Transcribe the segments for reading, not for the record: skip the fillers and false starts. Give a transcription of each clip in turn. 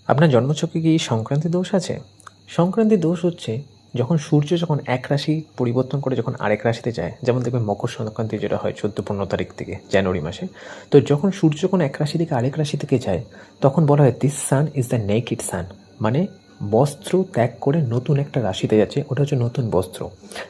আপনার জন্মছকে কি সংক্রান্তি দোষ আছে? সংক্রান্তি দোষ হচ্ছে যখন সূর্য যখন এক রাশি পরিবর্তন করে যখন আরেক রাশিতে যায়, যেমন দেখবেন মকর সংক্রান্তি যেটা হয় 14-15 তারিখ থেকে জানুয়ারি মাসে। তো যখন সূর্য যখন এক রাশি থেকে আরেক রাশি থেকে যায়, তখন বলা হয় this sun is the naked sun, মানে বস্ত্র ত্যাগ করে নতুন একটা রাশিতে যাচ্ছে, ওটা হচ্ছে নতুন বস্ত্র।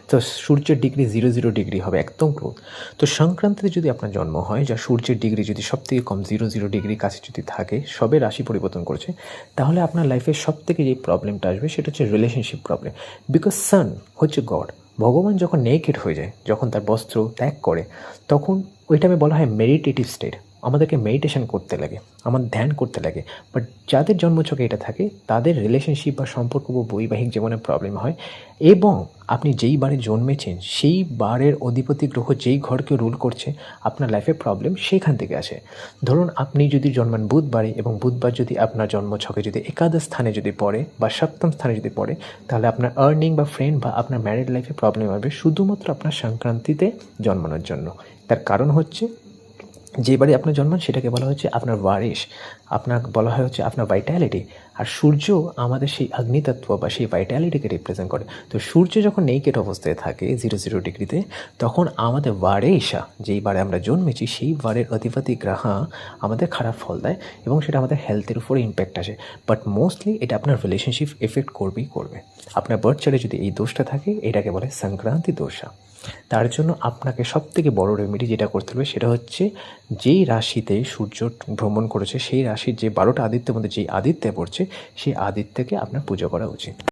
তো সূর্যের ডিগ্রি 0 ডিগ্রি হবে, একদম গ্রোথ। তো সংক্রান্তিতে যদি আপনার জন্ম হয়, যা সূর্যের ডিগ্রি যদি সবথেকে কম 0 ডিগ্রির কাছে যদি থাকে, সবে রাশি পরিবর্তন করছে, তাহলে আপনার লাইফের সবথেকে যে প্রবলেমটা আসবে সেটা হচ্ছে রিলেশনশিপ প্রবলেম। বিকজ সান হচ্ছে গড, ভগবান যখন নেকেড হয়ে যায়, যখন তার বস্ত্র ত্যাগ করে, তখন ওই টাইমে বলা হয় মেডিটেটিভ স্টেট। আমাদেরকে মেডিটেশন করতে লাগে, আমার ধ্যান করতে লাগে। বাট যাদের জন্মছকে এটা থাকে, তাদের রিলেশনশিপ বা সম্পর্ক বা বৈবাহিক জীবনে প্রবলেম হয়। এবং আপনি যেই বারে জন্মেছেন সেই বারের অধিপতি গ্রহ যেই ঘরকে রুল করছে, আপনার লাইফে প্রবলেম সেইখান থেকে আসে। ধরুন আপনি যদি জন্মান বুধবারে, এবং বুধবার যদি আপনার জন্মছকে যদি একাদশ স্থানে যদি পড়ে বা সপ্তম স্থানে যদি পড়ে, তাহলে আপনার আর্নিং বা ফ্রেন্ড বা আপনার ম্যারিড লাইফে প্রবলেম হবে, শুধুমাত্র আপনার সংক্রান্তিতে জন্মানোর জন্য। তার কারণ হচ্ছে যে বারে আপনার জন্মান সেটাকে বলা হচ্ছে আপনার ওয়ারিশ, আপনার বলা হয় হচ্ছে আপনার ভাইটালিটি। আর সূর্য আমাদের সেই অগ্নিতত্ত্ব বা সেই ভাইটালিটিকে রিপ্রেজেন্ট করে। তো সূর্য যখন নেকেড অবস্থায় থাকে 0 ডিগ্রিতে, তখন আমাদের ওয়ারেশা, যেই বারে আমরা জন্মেছি সেই বারের অধিপতি গ্রহ আমাদের খারাপ ফল দেয়, এবং সেটা আমাদের হেলথের উপরে ইম্প্যাক্ট আসে। বাট মোস্টলি এটা আপনার রিলেশনশিপ এফেক্ট করবেই করবে। আপনার বার্থ চার্টে যদি এই দোষটা থাকে, এটাকে বলে সংক্রান্তি দোষা। তার জন্য আপনাকে সবথেকে বড় রেমেডি যেটা করতে হবে সেটা হচ্ছে, যেই রাশিতে সূর্য ভ্রমণ করেছে সেই রাশির যে 12টা আদিত্যের মধ্যে যেই আদিত্য পড়ছে, সেই আদিত্যকে আপনার পুজো করা উচিত।